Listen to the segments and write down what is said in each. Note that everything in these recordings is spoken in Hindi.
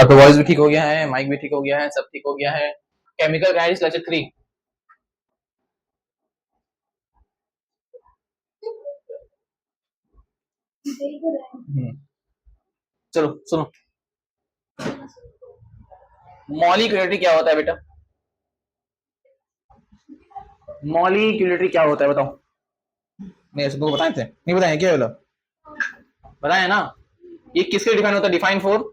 अब तो वॉइस भी ठीक हो गया है, माइक भी ठीक हो गया है, सब ठीक हो गया है। Chemical kinetics lecture 3। चलो सुनो, मॉलिक्यूलरिटी क्या होता है बेटा? मॉलिक्यूलरिटी क्या होता है बताओ? नहीं ऐसे तो बताए थे, नहीं बताए क्या बोला? बताए ना। ये किसके डिफाइन होता है? Define for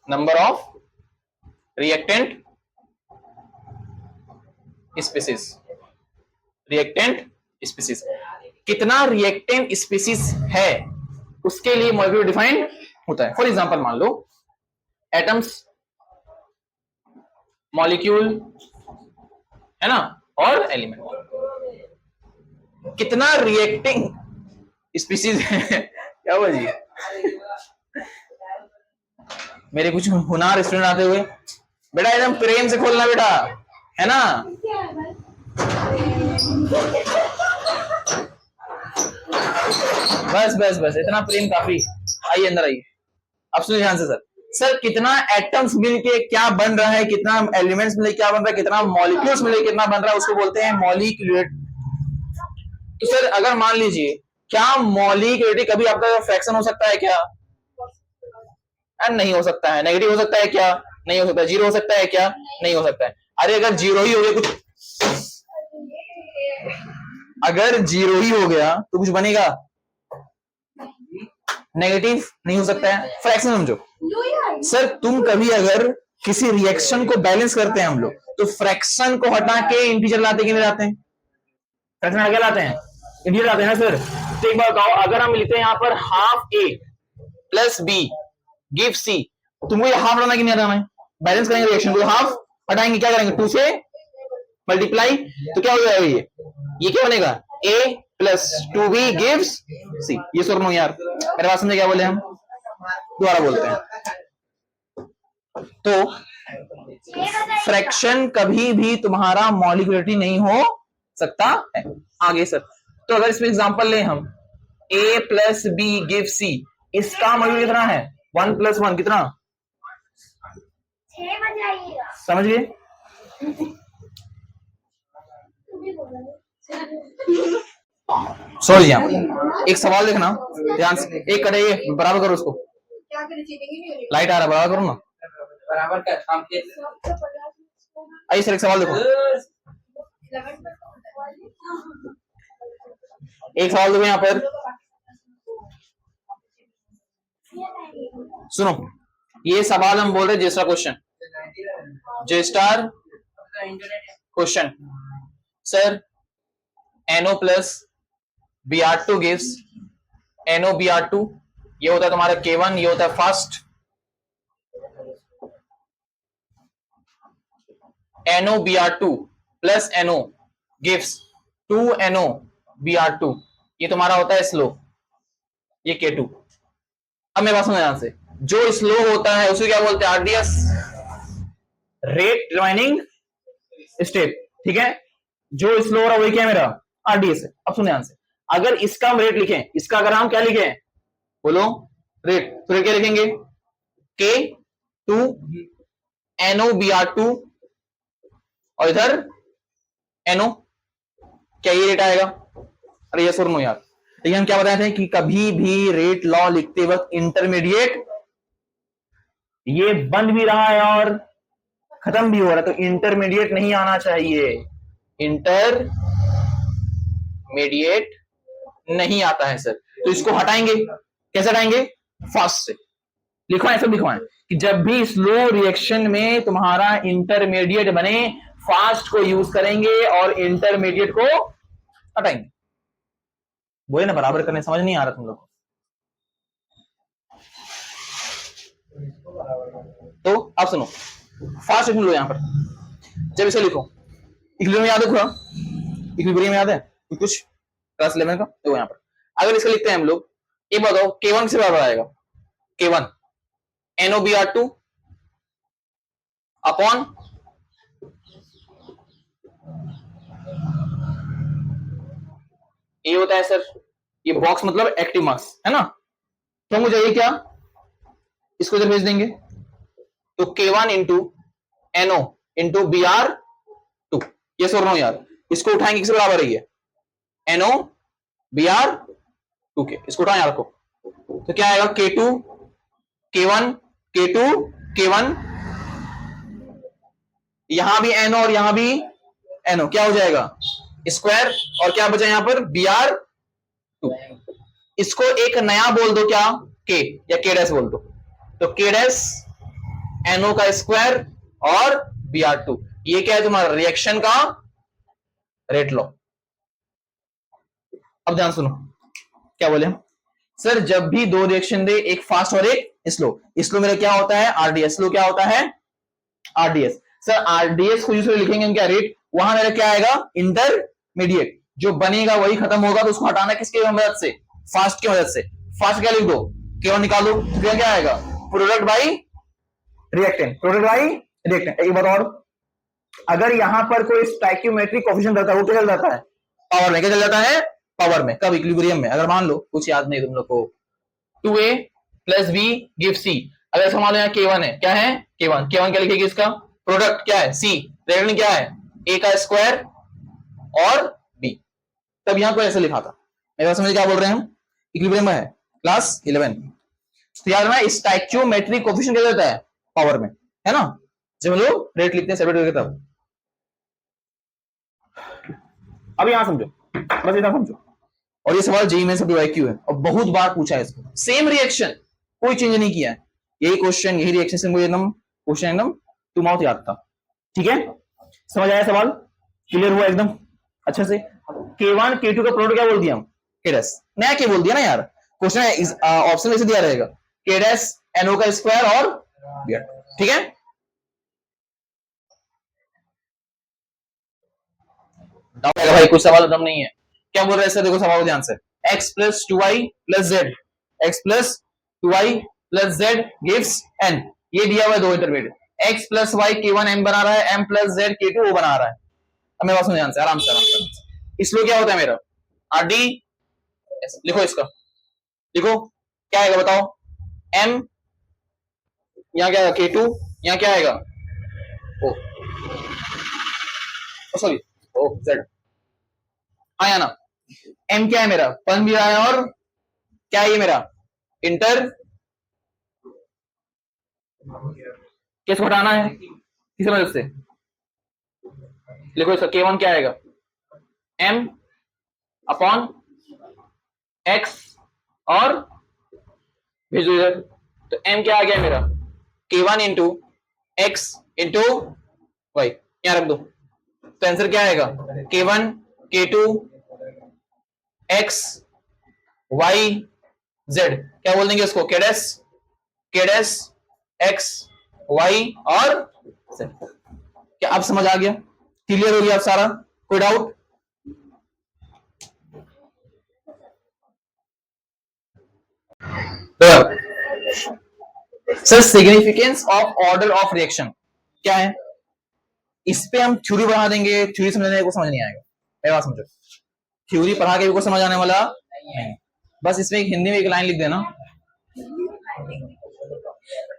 number of reactant species. Reactant species, कितना रिएक्टेंट स्पीसीज है उसके लिए मॉलिक्यूल डिफाइन होता है। फॉर एग्जांपल मान लो एटम्स, मॉलिक्यूल है ना, और एलिमेंट, कितना रिएक्टिंग स्पीसीज है क्या हुआ जी? मेरे कुछ हुनार स्टूडेंट आते हुए, बेटा एकदम प्रेम से खोलना बेटा, है ना। बस बस बस इतना प्रेम काफी। आइए अंदर आइए। अब सुनिए ध्यान से सर। सर कितना एटम्स मिलके क्या बन रहा है, कितना एलिमेंट्स मिलके क्या बन रहा है, कितना मॉलिक्यूल्स मिलके कितना बन रहा है, उसको बोलते हैं मॉलिक्यूलर। तो सर अगर मान लीजिए, क्या मॉलिक्यूलरिटी कभी आपका फ्रैक्शन हो सकता है क्या? नहीं हो सकता है। नेगेटिव हो सकता है क्या? नहीं हो सकता। जीरो हो सकता है क्या? नहीं हो सकता है। अरे अगर जीरो ही हो गया कुछ, अगर जीरो ही हो गया तो कुछ बनेगा? नेगेटिव नहीं हो सकता है। फ्रैक्शन समझो सर, तुम कभी अगर किसी रिएक्शन को बैलेंस करते हैं हम लोग, तो फ्रैक्शन को हटा के इंटीजर लाते कि नहीं लाते हैं? फ्रैक्शन क्या लाते हैं? इंटीजर लाते हैं ना सर। तो एक बात बताओ, अगर हम लिखते हैं यहाँ पर हाफ ए प्लस बी गिव सी, तुमको ये हाफ हटाना कि नहीं हटाना है? बैलेंस करेंगे रिएक्शन को, हाफ हटाएंगे, क्या करेंगे? 2 से मल्टीप्लाई, तो क्या हो जाएगा? ये क्या बनेगा? a plus 2b gives c। ये सुनो यार, मेरे बात समझे क्या बोले हम? दोबारा बोलते हैं। तो फ्रैक्शन कभी भी तुम्हारा मॉलिक्यूलरिटी नहीं हो सकता है। आगे सर, तो अगर इसमें एग्जांपल लें हम, a plus B give c, इसका मॉलिक्यूलरिटी कितना है? 1 प्लस 1 कितना? समझ गए? सॉरी यहाँ एक सवाल देखना ध्यान से, एक कटे ये बराबर करो उसको, लाइट आ रहा है बराबर करो ना। बराबर का काम किया। आइए सर एक सवाल देखो, एक सवाल देखो यहाँ पर, सुनो। ये सवाल हम बोल रहे हैं zester question, zester question. Sir NO plus Br2 gives NOBr2, ये होता है तुम्हारा K1, ये होता है first. NOBr2 plus NO gives 2NOBr2, ये तुम्हारा होता है स्लो, ये K2। अब मेरे पास समझ ध्यान से, जो स्लो होता है उसे क्या बोलते हैं? RDS, रेट रिमाइनिंग स्टेप, ठीक है। जो स्लो हो रहा है वही क्या है मेरा? RDS है। अब सुन ध्यान से, अगर इसका हम रेट लिखें, इसका अगर हम क्या लिखें बोलो रेट, तो रेट क्या लिखेंगे? K2 NOBr2 और इधर NO, क्या ये रेट आएगा? अरे ये सुनो यार, लेकिन हम क्या बताए थे कि कभी भी रेट लॉ लिखते वक्त इंटरमीडिएट, ये बंद भी रहा है और खत्म भी हो रहा है, तो इंटरमीडिएट नहीं आना चाहिए। इंटरमीडिएट नहीं आता है सर, तो इसको हटाएंगे। कैसे हटाएंगे? फास्ट से लिखवाएं, सब लिखवाएं कि जब भी स्लो रिएक्शन में तुम्हारा इंटरमीडिएट बने, फास्ट को यूज करेंगे और इंटरमीडिएट को हटाएंगे। बोले ना बराबर करने, समझ नहीं आ रहा तुम लोग को? तो अब सुनो, फास्ट लिख लो यहां पर। जब इसे लिखो, इक्विलिब्रियम याद है पूरा? इक्विलिब्रियम याद है कुछ क्लास 11 का? देखो यहां पर, अगर इसको लिखते हैं हम लोग, ये बताओ K1 से बराबर आएगा? K1 NOBr2 अपॉन ये होता है सर, ये बॉक्स मतलब एक्टिव मास है ना। तो मुझे ये क्या इसको इधर भेज देंगे तो K1 into NO into Br2, ये सोच रहा हूं यार, इसको उठाएंगे किसके बराबर है ये NO Br2 के, इसको उठाएं यार को, तो क्या आएगा K2 K1 K2 K1, यहां भी NO और यहां भी NO, क्या हो जाएगा स्क्वायर, और क्या बचा यहां पर Br2, इसको एक नया बोल दो क्या K या K डैश बोल दो, तो K डैश NO का स्क्वायर और Br2, ये क्या है तुम्हारा रिएक्शन का रेट लॉ। अब ध्यान सुनो क्या बोले हम, सर जब भी दो रिएक्शन दे, एक फास्ट और एक स्लो, स्लो मेरा क्या होता है आरडीएस, स्लो क्या होता है आरडीएस, सर आरडीएस को यूजुअली लिखेंगे हम क्या रेट, वहां मेरा क्या आएगा इंटरमीडिएट, जो बनेगा वही खत्म होगा, तो उसको हटाना किसके मदद से, फास्ट की मदद से, फास्ट क्या लिख दो क्यों निकालो, तो क्या आएगा product by reactant, product by reactant. एक बात और, अगर यहां पर कोई स्टोइकियोमेट्रिक कोएफिशिएंट रहता है वो क्या चल जाता है पावर में, क्या चल जाता है पावर में, कब इक्विलिब्रियम में, अगर मान लो कुछ याद नहीं तुम लोग को 2a plus b give c, अगर ऐसा मान लो यहाँ K1 है, क्या है K1, K1 क्या लिखेगी इसका प्रोडक्ट क्या है C, रिएक्टेंट क्या है a का स्क्वायर और b, तब यहां को ऐसे लिखा था, मेरे बात समझ क्या बोल रहे हैं हम, इक्विलिब्रियम में है क्लास 11, तो याद रखना स्टोइकियोमेट्रिक कोएफिशिएंट क्या देता है पावर में, है ना, जब हम लोग रेट लिखते हैं सेपरेट करके तब। अब यहां समझो, बस इतना समझो, और ये सवाल जेईई में से क्यू है और बहुत बार पूछा है इसको, सेम रिएक्शन कोई चेंज नहीं किया है, यही क्वेश्चन यही रिएक्शन से मुझे एकदम क्वेश्चन एकदम टू माउथ याद था, ठीक है समझ आया सवाल, क्लियर हुआ एकदम अच्छे से। K1 K2 का प्रोडक्ट क्या बोल दिया हम K डैश, नया K बोल दिया ना यार, क्वेश्चन ऑप्शन ऐसे दिया रहेगा K डैश NO का स्क्वायर और Br, ठीक है भाई कुछ सवाल दम नहीं है, क्या बोल रहे हैं सर, देखो सवाल ध्यान से, x plus 2y plus Z, x plus 2y plus Z gives n, ये दिया हुआ है दो intermediate, x plus y K1 m बना रहा है, m plus z K2 o बना रहा है, अब मेरे पास में ध्यान से आराम से, इसलिए क्या होता है मेरा rd, लिखो इसका, लिखो क्या आएगा बताओ, m यहाँ क्या आएगा K2, यहाँ क्या आएगा o, सॉरी o z आया ना, m क्या है मेरा पन भी आया, और क्या है ये मेरा इंटर, किसको हटाना है किस मदद से, लिखो इसका K1 क्या आएगा m अपॉन x, और भेजो इधर, तो m क्या आ गया मेरा K1 into x into Y, यहां रख दो, तो आंसर क्या आएगा K1 K2 x y z, क्या बोल देंगे इसको K डैश x y और z, क्या अब समझ आ गया, क्लियर हो गया अब सारा, कोई doubt, sir significance of order of reaction क्या है, इस पे हम थ्योरी बढ़ा देंगे, थ्योरी समझने को समझ नहीं आएगा, मेरी बात समझो, थ्योरी पढ़ा के भी को समझ आने वाला नहीं, बस इसमें एक हिंदी में एक लाइन लिख देना,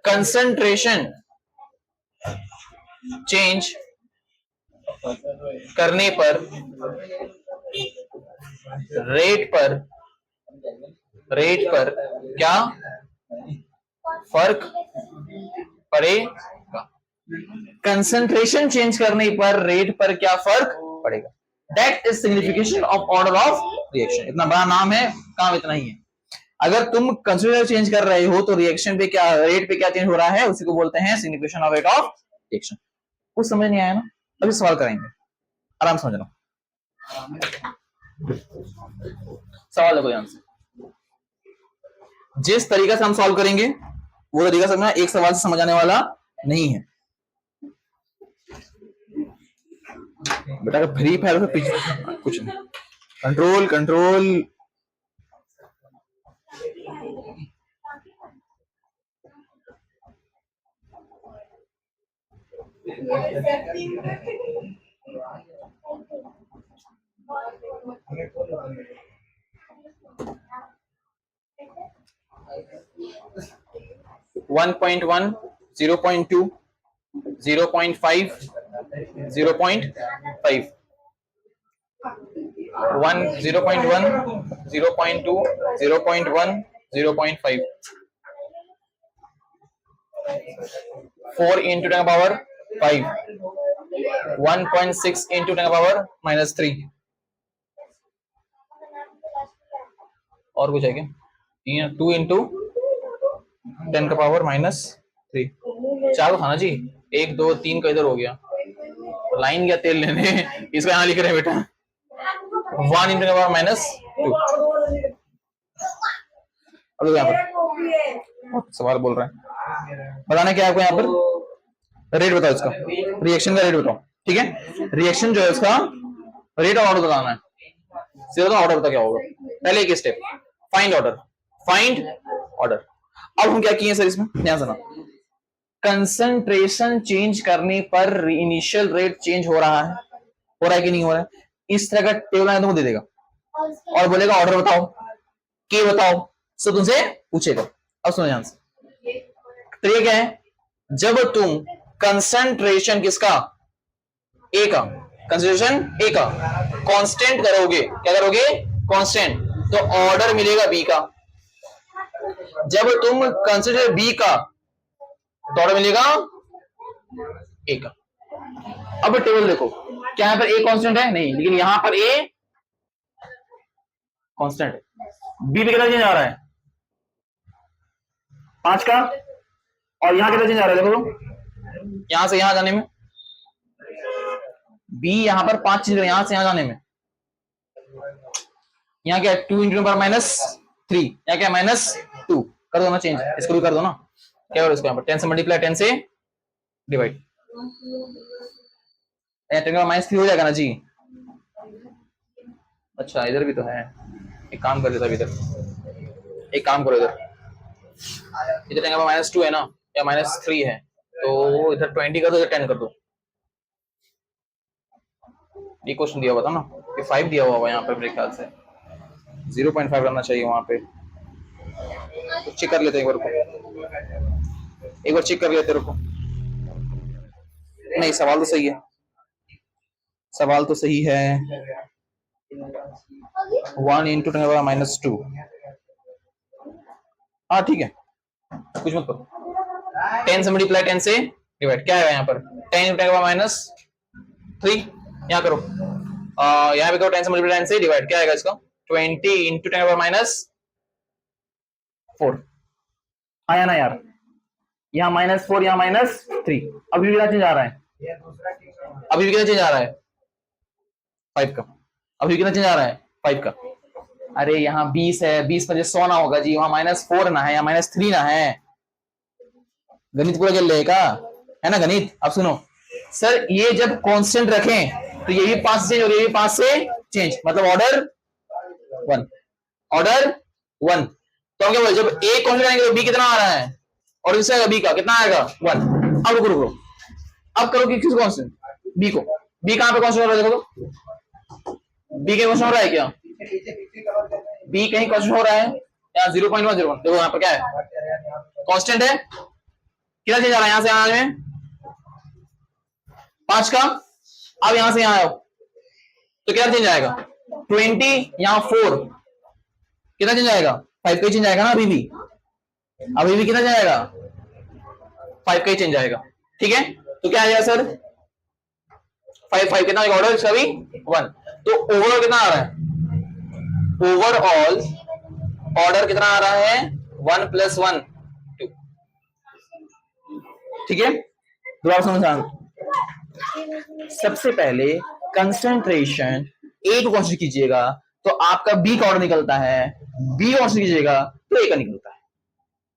कंसंट्रेशन चेंज करने पर रेट पर क्या फर्क पड़ेगा, कंसंट्रेशन चेंज करने पर रेट पर क्या फर्क पड़ेगा, that is signification of order of reaction, इतना बड़ा नाम है काम इतना ही है, अगर तुम कंसंट्रेशन चेंज कर रहे हो तो रिएक्शन पे क्या रेट पे क्या चेंज हो रहा है उसी को बोलते हैं signification of rate of reaction, कुछ समझ नहीं आया ना, अभी सवाल करेंगे आराम समझना, सवाल देखो ध्यान से, जिस तरीका से हम सॉल्व करेंगे वो तरीका समझना, एक सवाल से समझ आने वाला नहीं है बेटा, फ्री फायर से पीछे कुछ नहीं, control control, 1.1, 0.2, 0.5, 0.5, 0.1, 0.2, 0.1, 0.5, 4 into 10 power 5, 1.6 into 10 power -3। और कुछ है क्या? 2 into 10 का पावर -3। 4 तो था ना जी, 1 2 3 का इधर हो गया, लाइन गया तेल लेने इसका यहाँ लिख रहे हैं बेटा 1 into 10 का पावर -2। अब यहाँ पर सवाल बोल रहे हैं, बताना क्या आपको यहाँ पर रेट बताओ इसका, रिएक्शन का रेट बताओ। ठीक है, रिएक्शन जो है इसका रेट ऑफ ऑर्डर बताना है। सीधा ऑर्डर बता क्या होगा। पहले एक step, find order, find order. अब हम क्या किए सर इसमें, ध्यान सुना, कंसंट्रेशन चेंज करने पर इनिशियल रेट चेंज हो रहा है कि नहीं हो रहा है, इस तरह का टेबल आया तुमको दे देगा और बोलेगा ऑर्डर बताओ, के बताओ, सब तुमसे पूछेगा। अब सुनो ध्यान से, तो ये क्या है, जब तुम कंसंट्रेशन किसका, ए का, कंसंट्रेशन ए का कांस्टेंट करोगे, क्या करोगे, कांस्टेंट, तो ऑर्डर मिलेगा बी का। जब तुम कंसिडर बी का तो ऑर्डर मिलेगा ए का। अब टेबल देखो, क्या यहां पर ए कांस्टेंट है, नहीं, लेकिन यहां पर ए कांस्टेंट है। बी पे कितना चेंज आ रहा है, 5 का, और यहां कितना चेंज आ रहा है, देखो यहां से यहां जाने में बी यहां पर 5 चेंज, यहां से यहां जाने में, यहाँ क्या 2 इंटू -3, यहाँ क्या -2, कर दो ना चेंज, इसको भी कर दो ना, क्या करो इसको, यहाँ पर 10 से मल्टीप्लाई, 10 से डिवाइड, -3 हो जाएगा ना जी। अच्छा इधर भी तो है, एक काम कर देता, इधर एक काम करो, इधर -2 है ना, या -3 है, तो इधर 20 कर दो, इधर 10 कर दो। ये क्वेश्चन दिया हुआ था ना, ये 5 दिया हुआ यहाँ पर, मेरे ख्याल से 0.5 रहना चाहिए वहां पे, तो चेक कर लेते हैं एक बार चेक कर लेते, रुको, नहीं सवाल तो सही है, सवाल तो सही है, 1 इंटू 10⁻²। हाँ ठीक है, कुछ मत करो, 10 से मल्टीप्लाई, 10 से डिवाइड, क्या है यहाँ पर 10 इंटू 10⁻3, यहाँ करो, यहाँ पे करो 10 से मल्टीप्लाई, 10 से डिवाइड, क्या आएगा इसका 20 इंटू 10⁻4। आया ना यार, यहाँ -4, यहाँ -3, अभी भी कितना चेंज आ रहा है, अभी भी कितना चेंज आ रहा है 5 का, अभी कितना चेंज आ रहा है 5 का। अरे यहाँ 20 है, 20 पर 100 ना होगा जी, वहां -4 ना है, यहाँ -3 ना है, गणित पूरा चल रहेगा, है ना गणित। अब सुनो सर, ये जब कांस्टेंट रखें तो ये भी 5 से चेंज हो, ये भी 5 से चेंज, मतलब ऑर्डर 1, ऑर्डर 1। तो क्या बोले, जब ए कांस्टेंट आएंगे तो बी कितना आ रहा है, और इससे बी का कितना आएगा 1। अब रुको, अब करो कि किस कांस्टेंट, बी को, बी कहां पे कांस्टेंट हो रहा है, देखो तो बी के कांस्टेंट हो रहा है क्या, बी कहीं कांस्टेंट हो रहा है, यहाँ 0.101, देखो यहाँ पर क्या है कांस्टेंट है, कितना चेंज आ रहा है, यहां से यहां में 5 का। अब यहां से यहां आओ तो क्या चेंज आएगा 20, यहां 4, कितना चेंज आएगा 5 का ही चेंज आएगा ना, अभी भी कितना जाएगा 5 का ही चेंज आएगा। ठीक है, तो क्या आ जाएगा सर 5 कितना ऑर्डर इसका भी 1, तो ओवरऑल कितना आ रहा है, ओवरऑल ऑर्डर कितना आ रहा है 1 + 1 2। ठीक है, दोबारा समझ, सबसे पहले कंसंट्रेशन ए को कांस्टेंट कीजिएगा तो आपका बी का ऑर्डर निकलता है, बी कांस्टेंट कीजिएगा तो ए का निकलता है।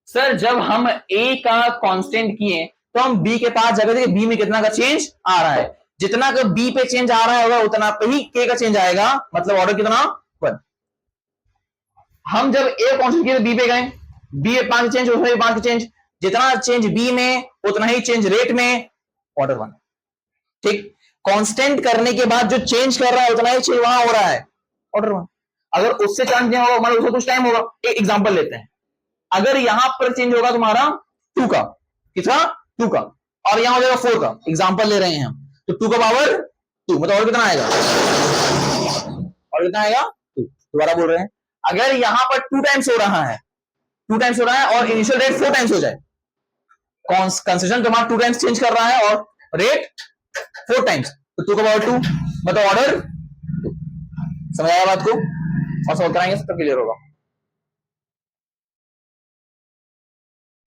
सर जब हम ए का कांस्टेंट किए तो हम बी के पास जाकर देखिए बी में कितना का चेंज आ रहा है, जितना का बी पे चेंज आ रहा होगा उतना पे ही के का चेंज आएगा, मतलब ऑर्डर कितना 1। हम जब ए कांस्टेंट किए बी पे गए, बी 5 चेंज, उसमें भी 5 चेंज, जितना चेंज बी में उतना ही चेंज रेट में, ऑर्डर 1। ठीक, कांस्टेंट करने के बाद जो चेंज कर रहा है उतना ही चेंज वहां हो रहा है, ऑर्डर 1। अगर उससे चेंज नहीं होगा, मतलब उसको कुछ टाइम होगा, एक एग्जांपल लेते हैं, अगर यहां पर चेंज होगा तुम्हारा 2 का, कितना 2 का, और यहां हो जाएगा 4 का, एग्जांपल ले रहे हैं हम, तो 2 का पावर 2, मतलब और कितना आएगा, और कितना आएगा 2। दोबारा बोल रहे हैं, अगर यहां पर 2 टाइम्स हो रहा है, 2 टाइम्स हो रहा है और इनिशियल रेट 4 टाइम्स हो जाए, कंसेशन तुम्हारा 2 टाइम्स चेंज कर रहा है और रेट 4 टाइम्स, तो 2 का पावर 2, मतलब ऑर्डर 2। समझ आया बात को, और सॉल्व कराएंगे तो क्लियर होगा।